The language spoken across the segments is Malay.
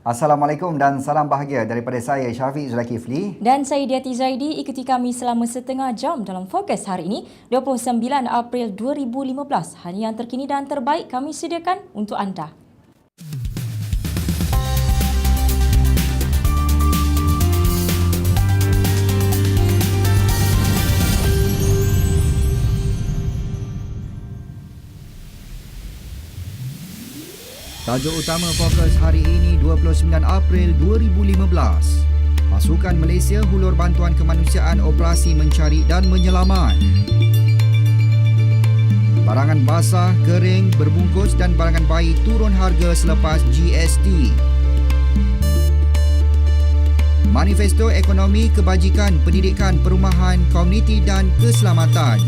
Assalamualaikum dan salam bahagia daripada saya Syafiq Zulkifli. Dan saya Diati Zaidi. Ikuti kami selama setengah jam dalam Fokus hari ini, 29 April 2015. Hanya yang terkini dan terbaik kami sediakan untuk anda. Tajuk utama Fokus hari ini 29 April 2015. Pasukan Malaysia hulur bantuan kemanusiaan operasi mencari dan menyelamat. Barangan basah, kering, berbungkus dan barangan bayi turun harga selepas GST. Manifesto Ekonomi Kebajikan Pendidikan Perumahan Komuniti dan Keselamatan.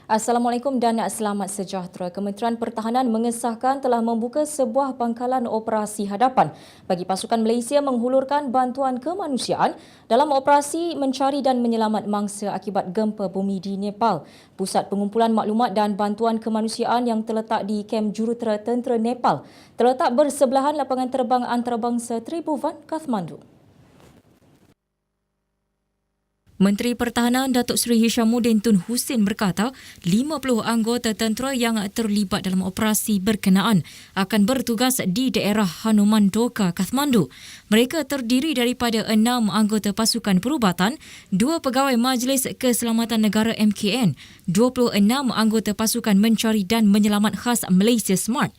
Assalamualaikum dan selamat sejahtera. Kementerian Pertahanan mengesahkan telah membuka sebuah pangkalan operasi hadapan bagi pasukan Malaysia menghulurkan bantuan kemanusiaan dalam operasi mencari dan menyelamat mangsa akibat gempa bumi di Nepal. Pusat pengumpulan maklumat dan bantuan kemanusiaan yang terletak di Kem Jurutera Tentera Nepal terletak bersebelahan lapangan terbang antarabangsa Tribhuvan, Kathmandu. Menteri Pertahanan Datuk Seri Hishamuddin Tun Hussein berkata 50 anggota tentera yang terlibat dalam operasi berkenaan akan bertugas di daerah Hanuman Doka, Kathmandu. Mereka terdiri daripada 6 anggota pasukan perubatan, 2 pegawai Majlis Keselamatan Negara MKN, 26 anggota pasukan mencari dan menyelamat khas Malaysia Smart.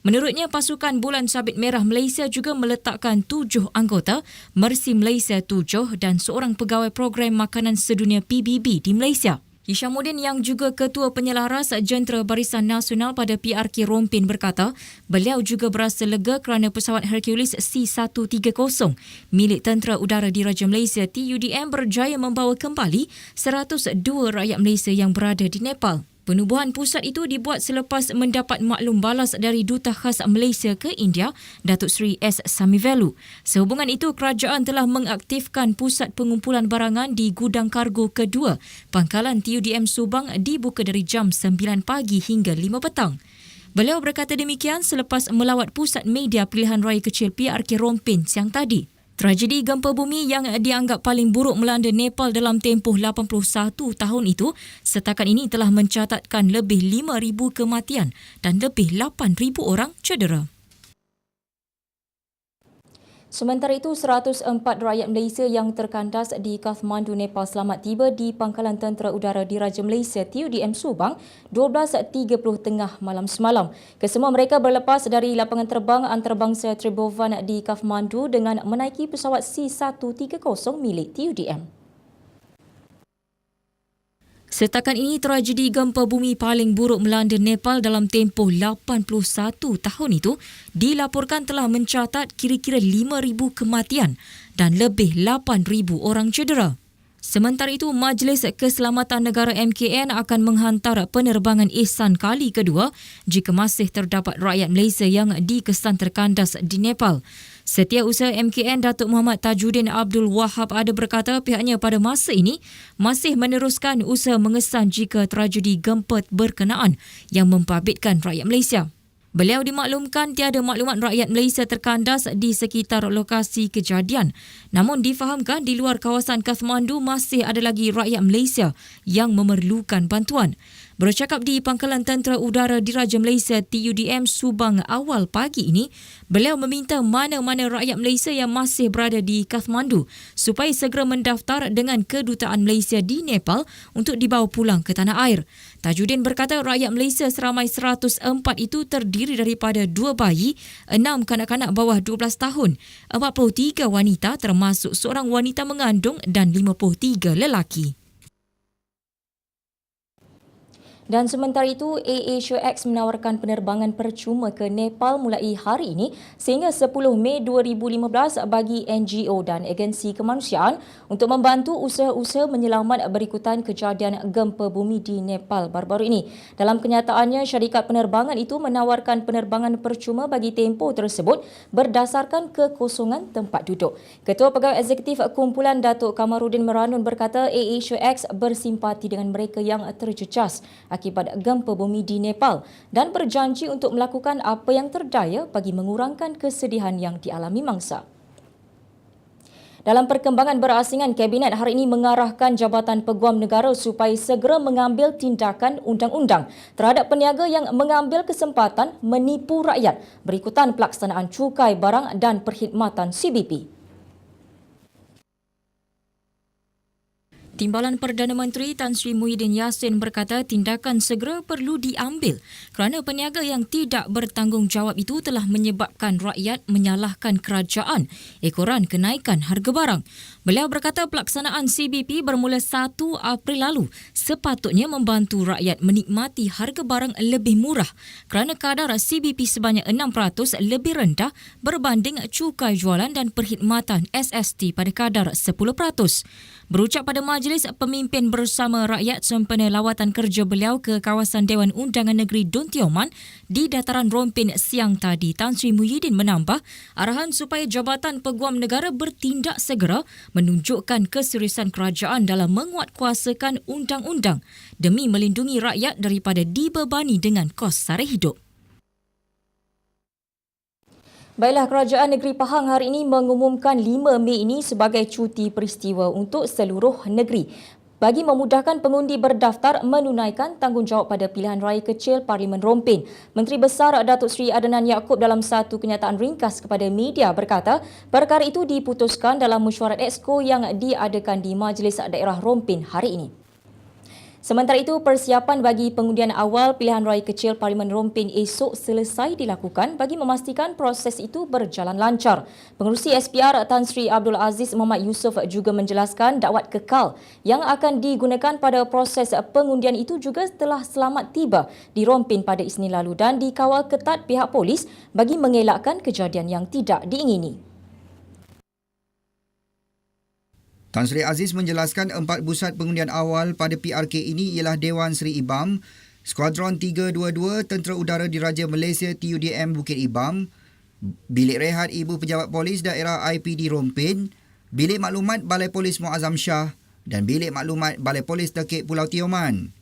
Menurutnya, pasukan Bulan Sabit Merah Malaysia juga meletakkan 7 anggota, Mercy Malaysia 7 dan seorang pegawai program makanan sedunia PBB di Malaysia. Hishamuddin yang juga Ketua Penyelaras Jentera Barisan Nasional pada PRK Rompin berkata, beliau juga berasa lega kerana pesawat Hercules C-130 milik Tentera Udara Diraja Malaysia TUDM berjaya membawa kembali 102 rakyat Malaysia yang berada di Nepal. Penubuhan pusat itu dibuat selepas mendapat maklum balas dari Duta Khas Malaysia ke India, Datuk Seri S. Samivelu. Sehubungan itu, kerajaan telah mengaktifkan pusat pengumpulan barangan di gudang kargo kedua. Pangkalan TUDM Subang dibuka dari jam 9 pagi hingga 5 petang. Beliau berkata demikian selepas melawat pusat media pilihan raya kecil PRK Rompin siang tadi. Tragedi gempa bumi yang dianggap paling buruk melanda Nepal dalam tempoh 81 tahun itu setakat ini telah mencatatkan lebih 5,000 kematian dan lebih 8,000 orang cedera. Sementara itu, 104 rakyat Malaysia yang terkandas di Kathmandu, Nepal selamat tiba di Pangkalan Tentera Udara Diraja Malaysia TUDM Subang 12.30 tengah malam semalam. Kesemua mereka berlepas dari lapangan terbang antarabangsa Tribhuvan di Kathmandu dengan menaiki pesawat C-130 milik TUDM. Setakat ini, tragedi gempa bumi paling buruk melanda Nepal dalam tempoh 81 tahun itu dilaporkan telah mencatat kira-kira 5,000 kematian dan lebih 8,000 orang cedera. Sementara itu, Majlis Keselamatan Negara MKN akan menghantar penerbangan ihsan kali kedua jika masih terdapat rakyat Malaysia yang dikesan terkandas di Nepal. Setiausaha MKN Datuk Muhammad Tajuddin Abdul Wahab ada berkata pihaknya pada masa ini masih meneruskan usaha mengesan jika tragedi gempa berkenaan yang membabitkan rakyat Malaysia. Beliau dimaklumkan tiada maklumat rakyat Malaysia terkandas di sekitar lokasi kejadian. Namun difahamkan di luar kawasan Kathmandu masih ada lagi rakyat Malaysia yang memerlukan bantuan. Bercakap di Pangkalan Tentera Udara Diraja Malaysia TUDM Subang awal pagi ini, beliau meminta mana-mana rakyat Malaysia yang masih berada di Kathmandu supaya segera mendaftar dengan Kedutaan Malaysia di Nepal untuk dibawa pulang ke tanah air. Tajuddin berkata rakyat Malaysia seramai 104 itu terdiri daripada 2 bayi, 6 kanak-kanak bawah 12 tahun, 43 wanita termasuk seorang wanita mengandung dan 53 lelaki. Dan sementara itu, AirAsia menawarkan penerbangan percuma ke Nepal mulai hari ini sehingga 10 Mei 2015 bagi NGO dan agensi kemanusiaan untuk membantu usaha-usaha menyelamat berikutan kejadian gempa bumi di Nepal baru-baru ini. Dalam kenyataannya, syarikat penerbangan itu menawarkan penerbangan percuma bagi tempoh tersebut berdasarkan kekosongan tempat duduk. Ketua Pegawai Eksekutif Kumpulan Datuk Kamarudin Meranun berkata AirAsia bersimpati dengan mereka yang terjejas akibat gempa bumi di Nepal dan berjanji untuk melakukan apa yang terdaya bagi mengurangkan kesedihan yang dialami mangsa. Dalam perkembangan berasingan, Kabinet hari ini mengarahkan Jabatan Peguam Negara supaya segera mengambil tindakan undang-undang terhadap peniaga yang mengambil kesempatan menipu rakyat berikutan pelaksanaan cukai barang dan perkhidmatan CBP. Timbalan Perdana Menteri Tan Sri Muhyiddin Yassin berkata tindakan segera perlu diambil kerana peniaga yang tidak bertanggungjawab itu telah menyebabkan rakyat menyalahkan kerajaan ekoran kenaikan harga barang. Beliau berkata pelaksanaan CBP bermula 1 April lalu sepatutnya membantu rakyat menikmati harga barang lebih murah kerana kadar CBP sebanyak 6% lebih rendah berbanding cukai jualan dan perkhidmatan SST pada kadar 10%. Berucap pada Majlis Pemimpin Bersama Rakyat sempena lawatan kerja beliau ke kawasan Dewan Undangan Negeri Dun Tioman di Dataran Rompin siang tadi, Tan Sri Muhyiddin menambah arahan supaya Jabatan Peguam Negara bertindak segera menunjukkan keseriusan kerajaan dalam menguatkuasakan undang-undang demi melindungi rakyat daripada dibebani dengan kos sara hidup. Baiklah, Kerajaan Negeri Pahang hari ini mengumumkan 5 Mei ini sebagai cuti peristiwa untuk seluruh negeri bagi memudahkan pengundi berdaftar menunaikan tanggungjawab pada pilihan raya kecil Parlimen Rompin. Menteri Besar Datuk Seri Adnan Yaakob dalam satu kenyataan ringkas kepada media berkata perkara itu diputuskan dalam mesyuarat Exco yang diadakan di Majlis Daerah Rompin hari ini. Sementara itu, persiapan bagi pengundian awal pilihan raya kecil Parlimen Rompin esok selesai dilakukan bagi memastikan proses itu berjalan lancar. Pengerusi SPR Tan Sri Abdul Aziz Muhammad Yusof juga menjelaskan dakwat kekal yang akan digunakan pada proses pengundian itu juga telah selamat tiba di Rompin pada Isnin lalu dan dikawal ketat pihak polis bagi mengelakkan kejadian yang tidak diingini. Tan Sri Aziz menjelaskan 4 pusat pengundian awal pada PRK ini ialah Dewan Seri Ibam, Skuadron 322 Tentera Udara Diraja Malaysia TUDM Bukit Ibam, Bilik Rehat Ibu Pejabat Polis Daerah IPD Rompin, Bilik Maklumat Balai Polis Muazzam Shah dan Bilik Maklumat Balai Polis Tekik Pulau Tioman.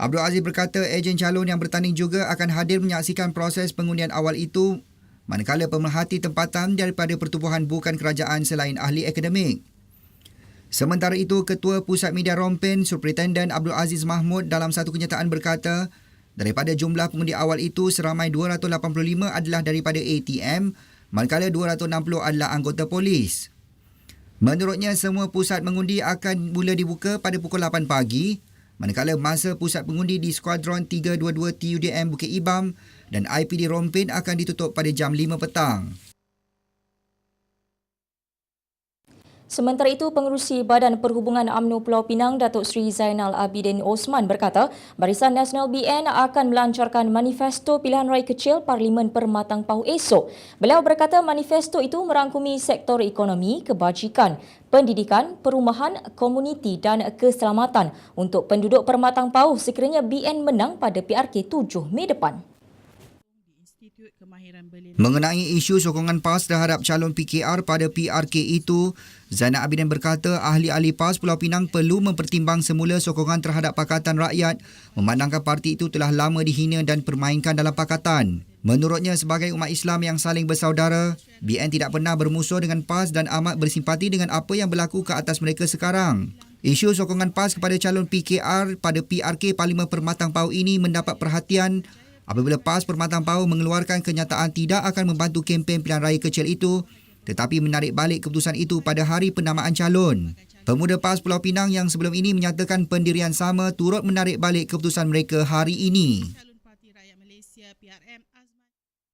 Abdul Aziz berkata ejen calon yang bertanding juga akan hadir menyaksikan proses pengundian awal itu manakala pemerhati tempatan daripada pertubuhan bukan kerajaan selain ahli akademik. Sementara itu, Ketua Pusat Media Rompin, Superintendent Abdul Aziz Mahmud dalam satu kenyataan berkata, daripada jumlah pengundi awal itu, seramai 285 adalah daripada ATM, manakala 260 adalah anggota polis. Menurutnya, semua pusat mengundi akan mula dibuka pada pukul 8 pagi, manakala masa pusat pengundi di Skuadron 322 TUDM Bukit Ibam dan IPD Rompin akan ditutup pada jam 5 petang. Sementara itu, Pengerusi Badan Perhubungan UMNO Pulau Pinang, Datuk Seri Zainal Abidin Osman berkata, Barisan Nasional BN akan melancarkan manifesto pilihan raya kecil Parlimen Permatang Pauh esok. Beliau berkata manifesto itu merangkumi sektor ekonomi, kebajikan, pendidikan, perumahan, komuniti dan keselamatan untuk penduduk Permatang Pauh sekiranya BN menang pada PRK 7 Mei depan. Mengenai isu sokongan PAS terhadap calon PKR pada PRK itu, Zainal Abidin berkata ahli-ahli PAS Pulau Pinang perlu mempertimbang semula sokongan terhadap Pakatan Rakyat memandangkan parti itu telah lama dihina dan permainkan dalam pakatan. Menurutnya, sebagai umat Islam yang saling bersaudara, BN tidak pernah bermusuh dengan PAS dan amat bersimpati dengan apa yang berlaku ke atas mereka sekarang. Isu sokongan PAS kepada calon PKR pada PRK Parlimen Permatang Pauh ini mendapat perhatian apabila PAS Permatang Pauh mengeluarkan kenyataan tidak akan membantu kempen pilihan raya kecil itu tetapi menarik balik keputusan itu pada hari penamaan calon. Pemuda PAS Pulau Pinang yang sebelum ini menyatakan pendirian sama turut menarik balik keputusan mereka hari ini. Calon Parti Rakyat Malaysia PRM